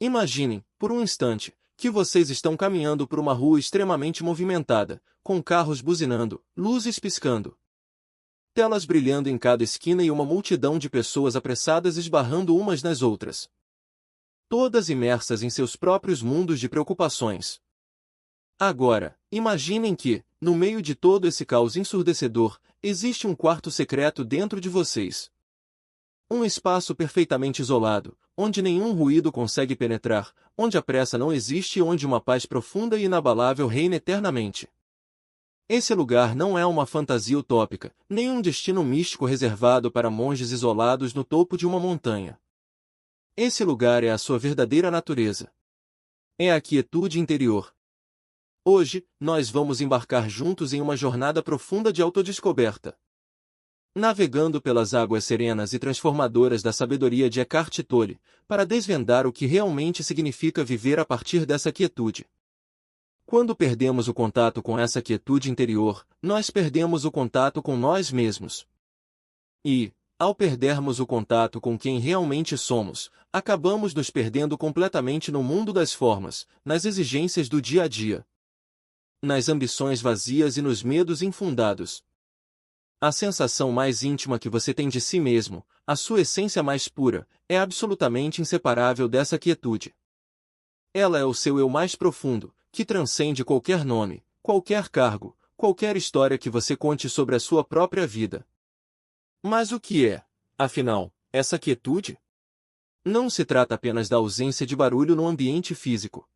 Imaginem, por um instante, que vocês estão caminhando por uma rua extremamente movimentada, com carros buzinando, luzes piscando, telas brilhando em cada esquina e uma multidão de pessoas apressadas esbarrando umas nas outras, todas imersas em seus próprios mundos de preocupações. Agora, imaginem que, no meio de todo esse caos ensurdecedor, existe um quarto secreto dentro de vocês. Um espaço perfeitamente isolado, onde nenhum ruído consegue penetrar, onde a pressa não existe e onde uma paz profunda e inabalável reina eternamente. Esse lugar não é uma fantasia utópica, nem um destino místico reservado para monges isolados no topo de uma montanha. Esse lugar é a sua verdadeira natureza. É a quietude interior. Hoje, nós vamos embarcar juntos em uma jornada profunda de autodescoberta. Navegando pelas águas serenas e transformadoras da sabedoria de Eckhart Tolle, para desvendar o que realmente significa viver a partir dessa quietude. Quando perdemos o contato com essa quietude interior, nós perdemos o contato com nós mesmos. E, ao perdermos o contato com quem realmente somos, acabamos nos perdendo completamente no mundo das formas, nas exigências do dia a dia, nas ambições vazias e nos medos infundados. A sensação mais íntima que você tem de si mesmo, a sua essência mais pura, é absolutamente inseparável dessa quietude. Ela é o seu eu mais profundo, que transcende qualquer nome, qualquer cargo, qualquer história que você conte sobre a sua própria vida. Mas o que é, afinal, essa quietude? Não se trata apenas da ausência de barulho no ambiente físico.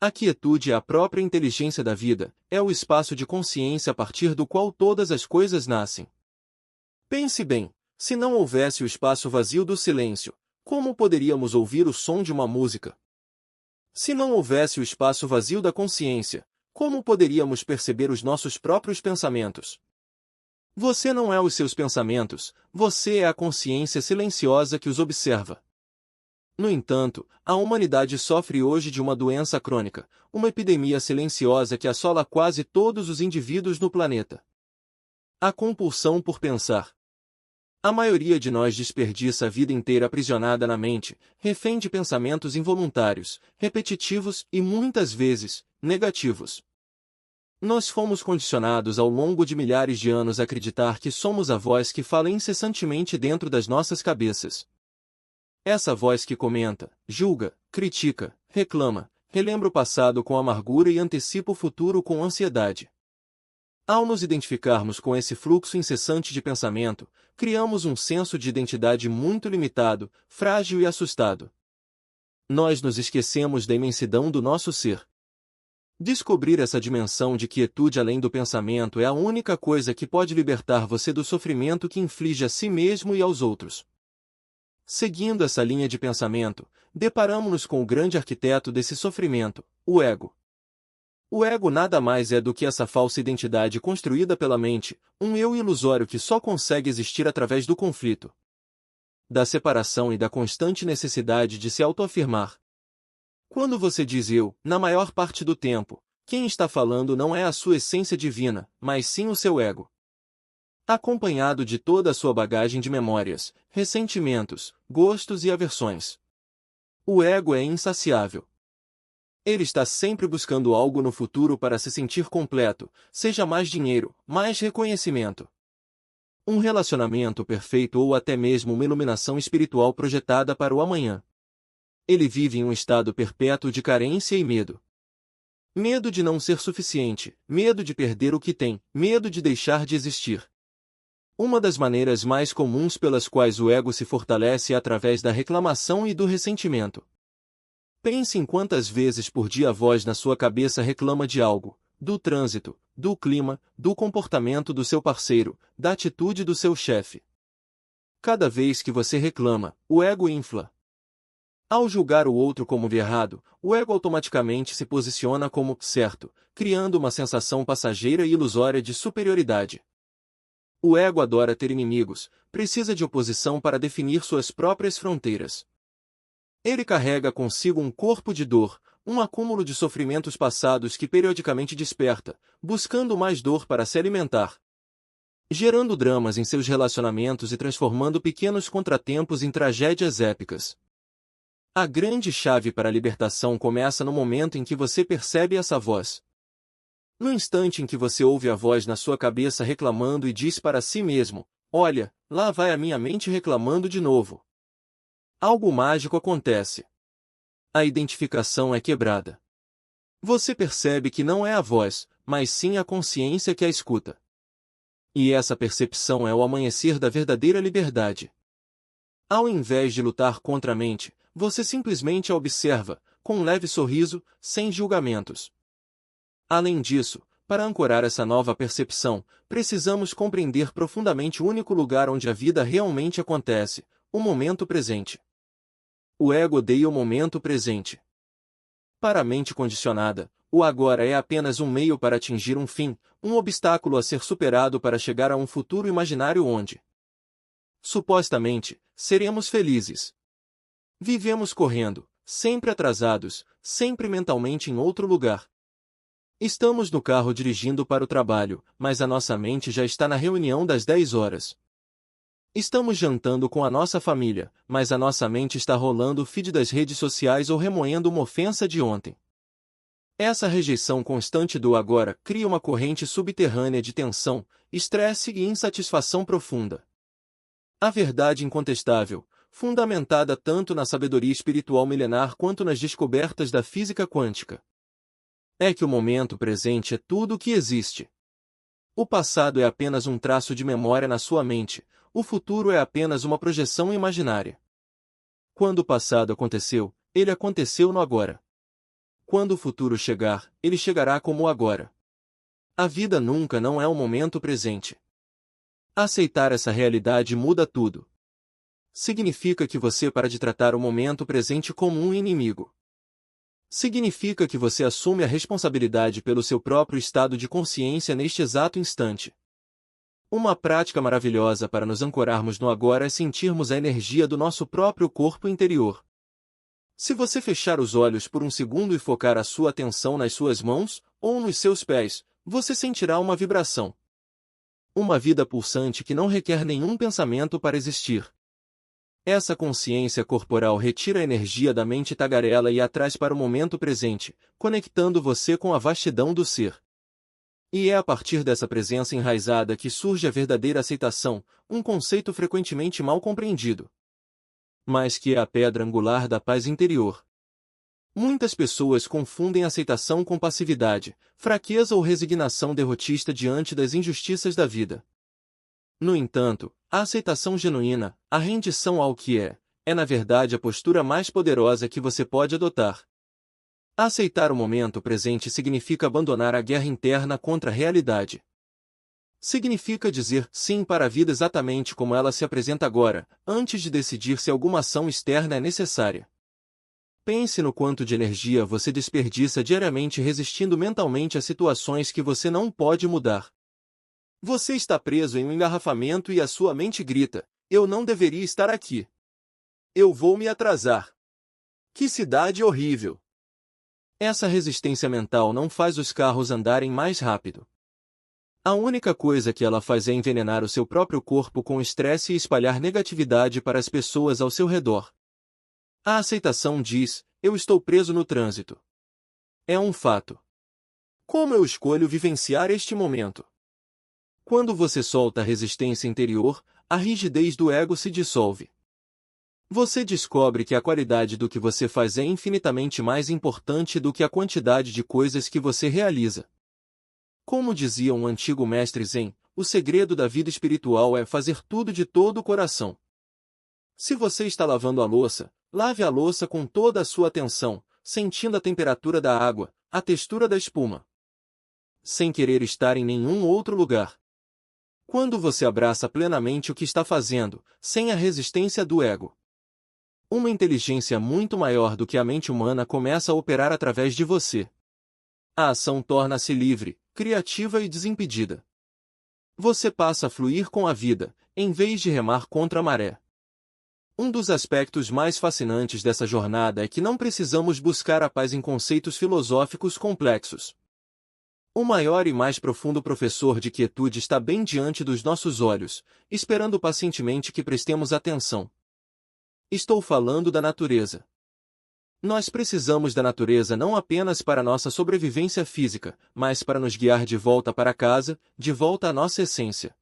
A quietude é a própria inteligência da vida, é o espaço de consciência a partir do qual todas as coisas nascem. Pense bem, se não houvesse o espaço vazio do silêncio, como poderíamos ouvir o som de uma música? Se não houvesse o espaço vazio da consciência, como poderíamos perceber os nossos próprios pensamentos? Você não é os seus pensamentos, você é a consciência silenciosa que os observa. No entanto, a humanidade sofre hoje de uma doença crônica, uma epidemia silenciosa que assola quase todos os indivíduos no planeta. A compulsão por pensar. A maioria de nós desperdiça a vida inteira aprisionada na mente, refém de pensamentos involuntários, repetitivos e, muitas vezes, negativos. Nós fomos condicionados ao longo de milhares de anos a acreditar que somos a voz que fala incessantemente dentro das nossas cabeças. Essa voz que comenta, julga, critica, reclama, relembra o passado com amargura e antecipa o futuro com ansiedade. Ao nos identificarmos com esse fluxo incessante de pensamento, criamos um senso de identidade muito limitado, frágil e assustado. Nós nos esquecemos da imensidão do nosso ser. Descobrir essa dimensão de quietude além do pensamento é a única coisa que pode libertar você do sofrimento que inflige a si mesmo e aos outros. Seguindo essa linha de pensamento, deparamos-nos com o grande arquiteto desse sofrimento, o ego. O ego nada mais é do que essa falsa identidade construída pela mente, um eu ilusório que só consegue existir através do conflito, da separação e da constante necessidade de se autoafirmar. Quando você diz eu, na maior parte do tempo, quem está falando não é a sua essência divina, mas sim o seu ego, acompanhado de toda a sua bagagem de memórias, ressentimentos, gostos e aversões. O ego é insaciável. Ele está sempre buscando algo no futuro para se sentir completo, seja mais dinheiro, mais reconhecimento, um relacionamento perfeito ou até mesmo uma iluminação espiritual projetada para o amanhã. Ele vive em um estado perpétuo de carência e medo. Medo de não ser suficiente, medo de perder o que tem, medo de deixar de existir. Uma das maneiras mais comuns pelas quais o ego se fortalece é através da reclamação e do ressentimento. Pense em quantas vezes por dia a voz na sua cabeça reclama de algo, do trânsito, do clima, do comportamento do seu parceiro, da atitude do seu chefe. Cada vez que você reclama, o ego infla. Ao julgar o outro como errado, o ego automaticamente se posiciona como certo, criando uma sensação passageira e ilusória de superioridade. O ego adora ter inimigos, precisa de oposição para definir suas próprias fronteiras. Ele carrega consigo um corpo de dor, um acúmulo de sofrimentos passados que periodicamente desperta, buscando mais dor para se alimentar, gerando dramas em seus relacionamentos e transformando pequenos contratempos em tragédias épicas. A grande chave para a libertação começa no momento em que você percebe essa voz. No instante em que você ouve a voz na sua cabeça reclamando e diz para si mesmo, olha, lá vai a minha mente reclamando de novo. Algo mágico acontece. A identificação é quebrada. Você percebe que não é a voz, mas sim a consciência que a escuta. E essa percepção é o amanhecer da verdadeira liberdade. Ao invés de lutar contra a mente, você simplesmente a observa, com um leve sorriso, sem julgamentos. Além disso, para ancorar essa nova percepção, precisamos compreender profundamente o único lugar onde a vida realmente acontece, o momento presente. O ego odeia o momento presente. Para a mente condicionada, o agora é apenas um meio para atingir um fim, um obstáculo a ser superado para chegar a um futuro imaginário onde, supostamente, seremos felizes. Vivemos correndo, sempre atrasados, sempre mentalmente em outro lugar. Estamos no carro dirigindo para o trabalho, mas a nossa mente já está na reunião das 10 horas. Estamos jantando com a nossa família, mas a nossa mente está rolando o feed das redes sociais ou remoendo uma ofensa de ontem. Essa rejeição constante do agora cria uma corrente subterrânea de tensão, estresse e insatisfação profunda. A verdade incontestável, fundamentada tanto na sabedoria espiritual milenar quanto nas descobertas da física quântica, é que o momento presente é tudo o que existe. O passado é apenas um traço de memória na sua mente, o futuro é apenas uma projeção imaginária. Quando o passado aconteceu, ele aconteceu no agora. Quando o futuro chegar, ele chegará como o agora. A vida nunca não é o momento presente. Aceitar essa realidade muda tudo. Significa que você para de tratar o momento presente como um inimigo. Significa que você assume a responsabilidade pelo seu próprio estado de consciência neste exato instante. Uma prática maravilhosa para nos ancorarmos no agora é sentirmos a energia do nosso próprio corpo interior. Se você fechar os olhos por um segundo e focar a sua atenção nas suas mãos, ou nos seus pés, você sentirá uma vibração. Uma vida pulsante que não requer nenhum pensamento para existir. Essa consciência corporal retira a energia da mente tagarela e a traz para o momento presente, conectando você com a vastidão do ser. E é a partir dessa presença enraizada que surge a verdadeira aceitação, um conceito frequentemente mal compreendido, mas que é a pedra angular da paz interior. Muitas pessoas confundem aceitação com passividade, fraqueza ou resignação derrotista diante das injustiças da vida. No entanto, a aceitação genuína, a rendição ao que é na verdade a postura mais poderosa que você pode adotar. Aceitar o momento presente significa abandonar a guerra interna contra a realidade. Significa dizer sim para a vida exatamente como ela se apresenta agora, antes de decidir se alguma ação externa é necessária. Pense no quanto de energia você desperdiça diariamente resistindo mentalmente a situações que você não pode mudar. Você está preso em um engarrafamento e a sua mente grita, eu não deveria estar aqui. Eu vou me atrasar. Que cidade horrível! Essa resistência mental não faz os carros andarem mais rápido. A única coisa que ela faz é envenenar o seu próprio corpo com estresse e espalhar negatividade para as pessoas ao seu redor. A aceitação diz, eu estou preso no trânsito. É um fato. Como eu escolho vivenciar este momento? Quando você solta a resistência interior, a rigidez do ego se dissolve. Você descobre que a qualidade do que você faz é infinitamente mais importante do que a quantidade de coisas que você realiza. Como dizia um antigo mestre Zen, o segredo da vida espiritual é fazer tudo de todo o coração. Se você está lavando a louça, lave a louça com toda a sua atenção, sentindo a temperatura da água, a textura da espuma. Sem querer estar em nenhum outro lugar. Quando você abraça plenamente o que está fazendo, sem a resistência do ego, uma inteligência muito maior do que a mente humana começa a operar através de você. A ação torna-se livre, criativa e desimpedida. Você passa a fluir com a vida, em vez de remar contra a maré. Um dos aspectos mais fascinantes dessa jornada é que não precisamos buscar a paz em conceitos filosóficos complexos. O maior e mais profundo professor de quietude está bem diante dos nossos olhos, esperando pacientemente que prestemos atenção. Estou falando da natureza. Nós precisamos da natureza não apenas para nossa sobrevivência física, mas para nos guiar de volta para casa, de volta à nossa essência.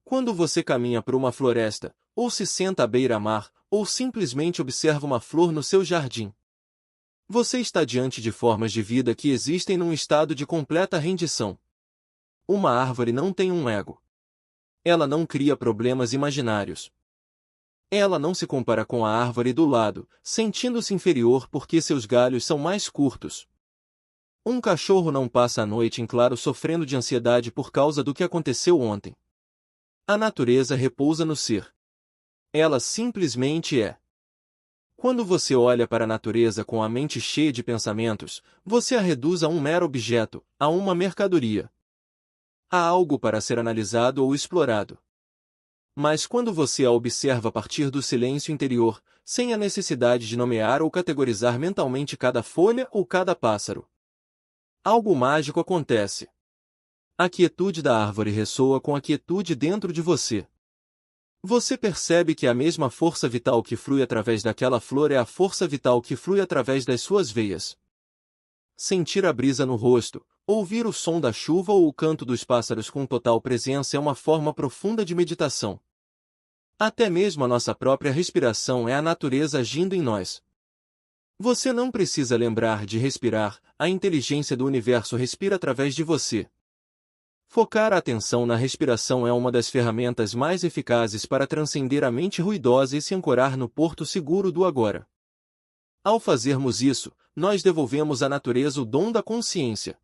Quando você caminha por uma floresta, ou se senta à beira-mar, ou simplesmente observa uma flor no seu jardim, você está diante de formas de vida que existem num estado de completa rendição. Uma árvore não tem um ego. Ela não cria problemas imaginários. Ela não se compara com a árvore do lado, sentindo-se inferior porque seus galhos são mais curtos. Um cachorro não passa a noite em claro sofrendo de ansiedade por causa do que aconteceu ontem. A natureza repousa no ser. Ela simplesmente é. Quando você olha para a natureza com a mente cheia de pensamentos, você a reduz a um mero objeto, a uma mercadoria. Há algo para ser analisado ou explorado. Mas quando você a observa a partir do silêncio interior, sem a necessidade de nomear ou categorizar mentalmente cada folha ou cada pássaro, algo mágico acontece. A quietude da árvore ressoa com a quietude dentro de você. Você percebe que a mesma força vital que flui através daquela flor é a força vital que flui através das suas veias. Sentir a brisa no rosto, ouvir o som da chuva ou o canto dos pássaros com total presença é uma forma profunda de meditação. Até mesmo a nossa própria respiração é a natureza agindo em nós. Você não precisa lembrar de respirar, a inteligência do universo respira através de você. Focar a atenção na respiração é uma das ferramentas mais eficazes para transcender a mente ruidosa e se ancorar no porto seguro do agora. Ao fazermos isso, nós devolvemos à natureza o dom da consciência.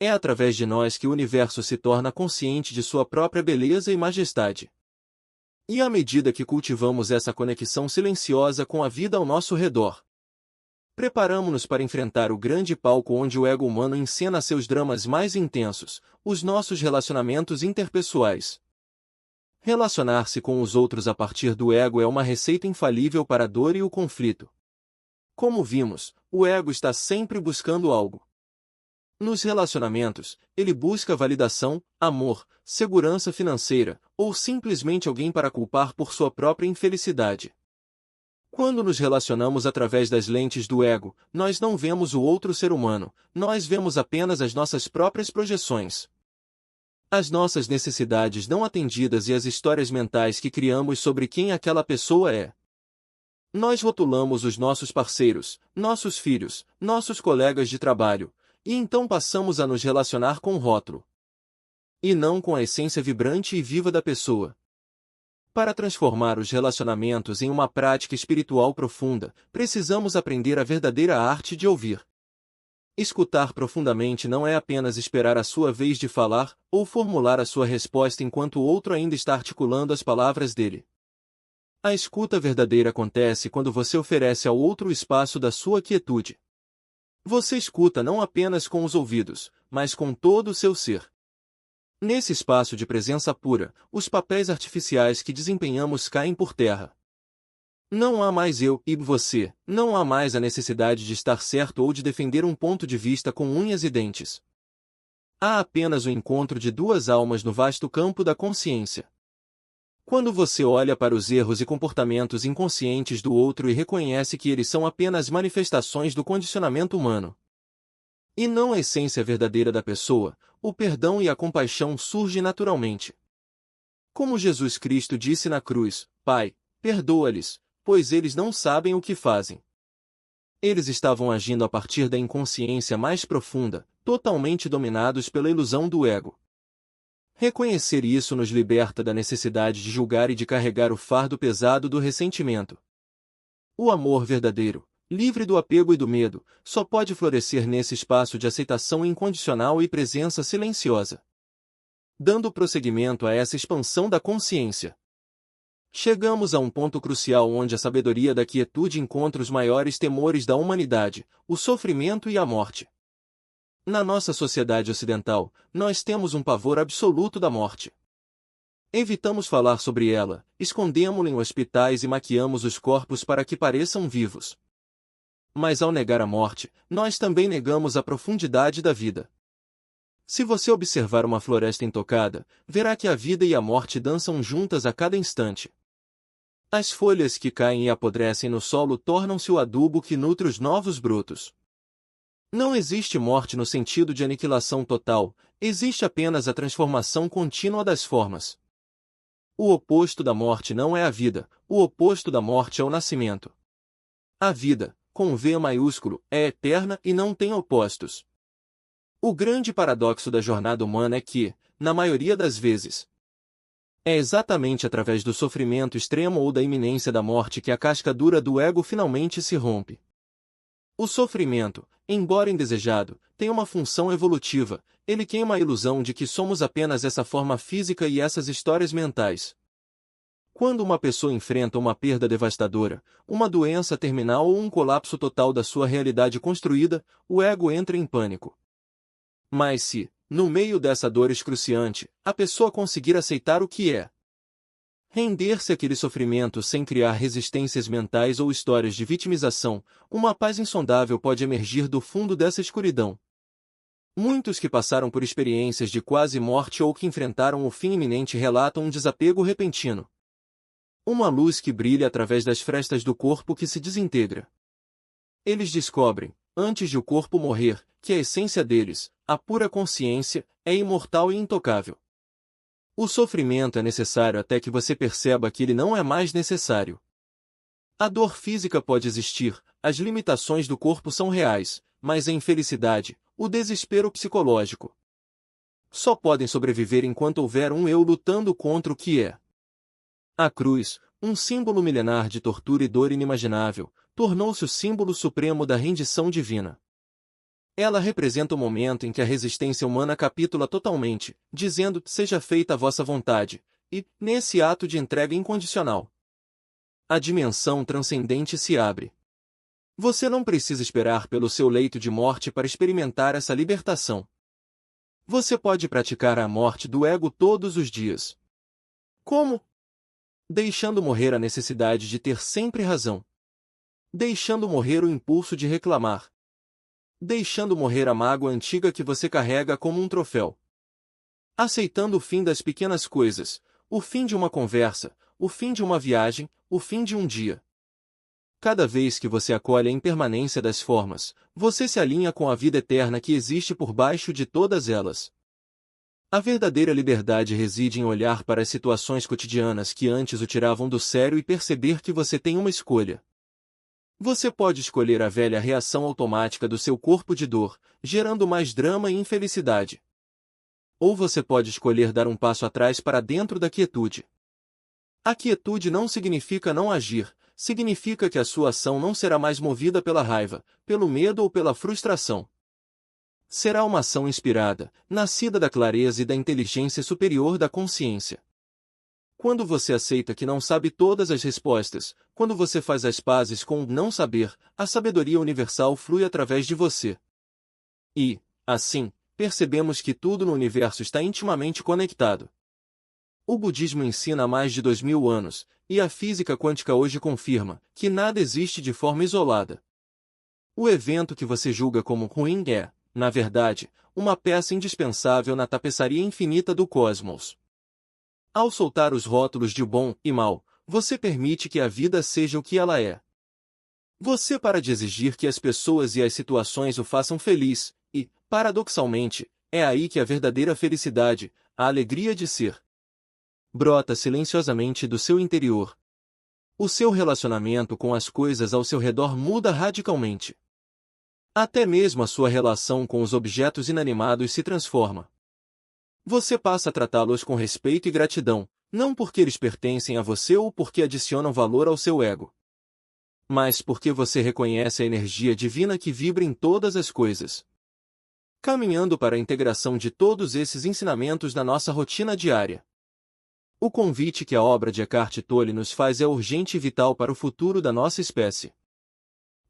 É através de nós que o universo se torna consciente de sua própria beleza e majestade. E à medida que cultivamos essa conexão silenciosa com a vida ao nosso redor, preparamo-nos para enfrentar o grande palco onde o ego humano encena seus dramas mais intensos, os nossos relacionamentos interpessoais. Relacionar-se com os outros a partir do ego é uma receita infalível para a dor e o conflito. Como vimos, o ego está sempre buscando algo. Nos relacionamentos, ele busca validação, amor, segurança financeira, ou simplesmente alguém para culpar por sua própria infelicidade. Quando nos relacionamos através das lentes do ego, nós não vemos o outro ser humano, nós vemos apenas as nossas próprias projeções. As nossas necessidades não atendidas e as histórias mentais que criamos sobre quem aquela pessoa é. Nós rotulamos os nossos parceiros, nossos filhos, nossos colegas de trabalho, e então passamos a nos relacionar com o rótulo. E não com a essência vibrante e viva da pessoa. Para transformar os relacionamentos em uma prática espiritual profunda, precisamos aprender a verdadeira arte de ouvir. Escutar profundamente não é apenas esperar a sua vez de falar, ou formular a sua resposta enquanto o outro ainda está articulando as palavras dele. A escuta verdadeira acontece quando você oferece ao outro o espaço da sua quietude. Você escuta não apenas com os ouvidos, mas com todo o seu ser. Nesse espaço de presença pura, os papéis artificiais que desempenhamos caem por terra. Não há mais eu e você, não há mais a necessidade de estar certo ou de defender um ponto de vista com unhas e dentes. Há apenas o encontro de duas almas no vasto campo da consciência. Quando você olha para os erros e comportamentos inconscientes do outro e reconhece que eles são apenas manifestações do condicionamento humano, e não a essência verdadeira da pessoa, o perdão e a compaixão surgem naturalmente. Como Jesus Cristo disse na cruz, Pai, perdoa-lhes, pois eles não sabem o que fazem. Eles estavam agindo a partir da inconsciência mais profunda, totalmente dominados pela ilusão do ego. Reconhecer isso nos liberta da necessidade de julgar e de carregar o fardo pesado do ressentimento. O amor verdadeiro, livre do apego e do medo, só pode florescer nesse espaço de aceitação incondicional e presença silenciosa. Dando prosseguimento a essa expansão da consciência, chegamos a um ponto crucial onde a sabedoria da quietude encontra os maiores temores da humanidade, o sofrimento e a morte. Na nossa sociedade ocidental, nós temos um pavor absoluto da morte. Evitamos falar sobre ela, escondemo-la em hospitais e maquiamos os corpos para que pareçam vivos. Mas ao negar a morte, nós também negamos a profundidade da vida. Se você observar uma floresta intocada, verá que a vida e a morte dançam juntas a cada instante. As folhas que caem e apodrecem no solo tornam-se o adubo que nutre os novos brotos. Não existe morte no sentido de aniquilação total, existe apenas a transformação contínua das formas. O oposto da morte não é a vida, o oposto da morte é o nascimento. A vida, com V maiúsculo, é eterna e não tem opostos. O grande paradoxo da jornada humana é que, na maioria das vezes, é exatamente através do sofrimento extremo ou da iminência da morte que a casca dura do ego finalmente se rompe. O sofrimento, embora indesejado, tem uma função evolutiva, ele queima a ilusão de que somos apenas essa forma física e essas histórias mentais. Quando uma pessoa enfrenta uma perda devastadora, uma doença terminal ou um colapso total da sua realidade construída, o ego entra em pânico. Mas se, no meio dessa dor excruciante, a pessoa conseguir aceitar o que é, render-se àquele sofrimento sem criar resistências mentais ou histórias de vitimização, uma paz insondável pode emergir do fundo dessa escuridão. Muitos que passaram por experiências de quase morte ou que enfrentaram o fim iminente relatam um desapego repentino. Uma luz que brilha através das frestas do corpo que se desintegra. Eles descobrem, antes de o corpo morrer, que a essência deles, a pura consciência, é imortal e intocável. O sofrimento é necessário até que você perceba que ele não é mais necessário. A dor física pode existir, as limitações do corpo são reais, mas a infelicidade, o desespero psicológico, só podem sobreviver enquanto houver um eu lutando contra o que é. A cruz, um símbolo milenar de tortura e dor inimaginável, tornou-se o símbolo supremo da rendição divina. Ela representa o momento em que a resistência humana capitula totalmente, dizendo, seja feita a vossa vontade, e, nesse ato de entrega incondicional, a dimensão transcendente se abre. Você não precisa esperar pelo seu leito de morte para experimentar essa libertação. Você pode praticar a morte do ego todos os dias. Como? Deixando morrer a necessidade de ter sempre razão. Deixando morrer o impulso de reclamar. Deixando morrer a mágoa antiga que você carrega como um troféu. Aceitando o fim das pequenas coisas, o fim de uma conversa, o fim de uma viagem, o fim de um dia. Cada vez que você acolhe a impermanência das formas, você se alinha com a vida eterna que existe por baixo de todas elas. A verdadeira liberdade reside em olhar para as situações cotidianas que antes o tiravam do sério e perceber que você tem uma escolha. Você pode escolher a velha reação automática do seu corpo de dor, gerando mais drama e infelicidade. Ou você pode escolher dar um passo atrás para dentro da quietude. A quietude não significa não agir, significa que a sua ação não será mais movida pela raiva, pelo medo ou pela frustração. Será uma ação inspirada, nascida da clareza e da inteligência superior da consciência. Quando você aceita que não sabe todas as respostas, quando você faz as pazes com o não saber, a sabedoria universal flui através de você. E, assim, percebemos que tudo no universo está intimamente conectado. O budismo ensina há mais de 2000 anos, e a física quântica hoje confirma, que nada existe de forma isolada. O evento que você julga como ruim é, na verdade, uma peça indispensável na tapeçaria infinita do cosmos. Ao soltar os rótulos de bom e mal, você permite que a vida seja o que ela é. Você para de exigir que as pessoas e as situações o façam feliz, e, paradoxalmente, é aí que a verdadeira felicidade, a alegria de ser, brota silenciosamente do seu interior. O seu relacionamento com as coisas ao seu redor muda radicalmente. Até mesmo a sua relação com os objetos inanimados se transforma. Você passa a tratá-los com respeito e gratidão, não porque eles pertencem a você ou porque adicionam valor ao seu ego, mas porque você reconhece a energia divina que vibra em todas as coisas. Caminhando para a integração de todos esses ensinamentos na nossa rotina diária. O convite que a obra de Eckhart Tolle nos faz é urgente e vital para o futuro da nossa espécie.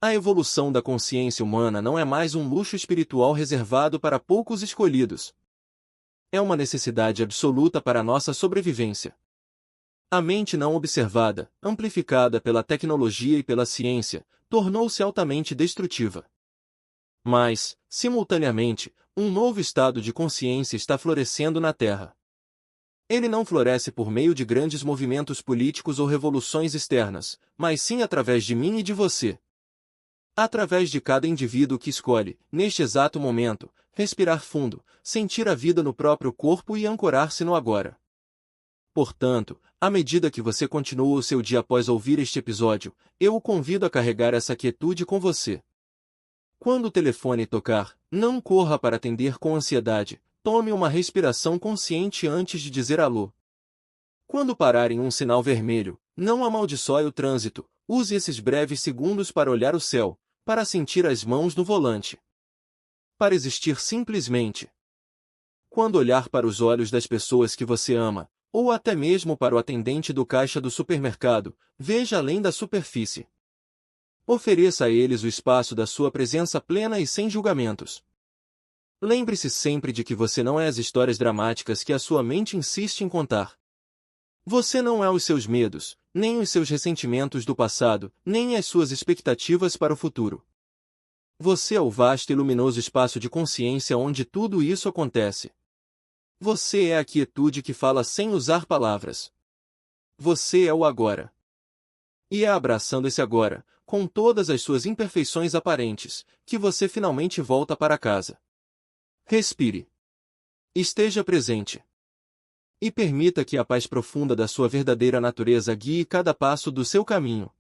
A evolução da consciência humana não é mais um luxo espiritual reservado para poucos escolhidos. É uma necessidade absoluta para a nossa sobrevivência. A mente não observada, amplificada pela tecnologia e pela ciência, tornou-se altamente destrutiva. Mas, simultaneamente, um novo estado de consciência está florescendo na Terra. Ele não floresce por meio de grandes movimentos políticos ou revoluções externas, mas sim através de mim e de você. Através de cada indivíduo que escolhe, neste exato momento, respirar fundo, sentir a vida no próprio corpo e ancorar-se no agora. Portanto, à medida que você continua o seu dia após ouvir este episódio, eu o convido a carregar essa quietude com você. Quando o telefone tocar, não corra para atender com ansiedade, tome uma respiração consciente antes de dizer alô. Quando parar em um sinal vermelho, não amaldiçoe o trânsito, use esses breves segundos para olhar o céu, para sentir as mãos no volante. Para existir simplesmente. Quando olhar para os olhos das pessoas que você ama, ou até mesmo para o atendente do caixa do supermercado, veja além da superfície. Ofereça a eles o espaço da sua presença plena e sem julgamentos. Lembre-se sempre de que você não é as histórias dramáticas que a sua mente insiste em contar. Você não é os seus medos, nem os seus ressentimentos do passado, nem as suas expectativas para o futuro. Você é o vasto e luminoso espaço de consciência onde tudo isso acontece. Você é a quietude que fala sem usar palavras. Você é o agora. E é abraçando esse agora, com todas as suas imperfeições aparentes, que você finalmente volta para casa. Respire. Esteja presente. E permita que a paz profunda da sua verdadeira natureza guie cada passo do seu caminho.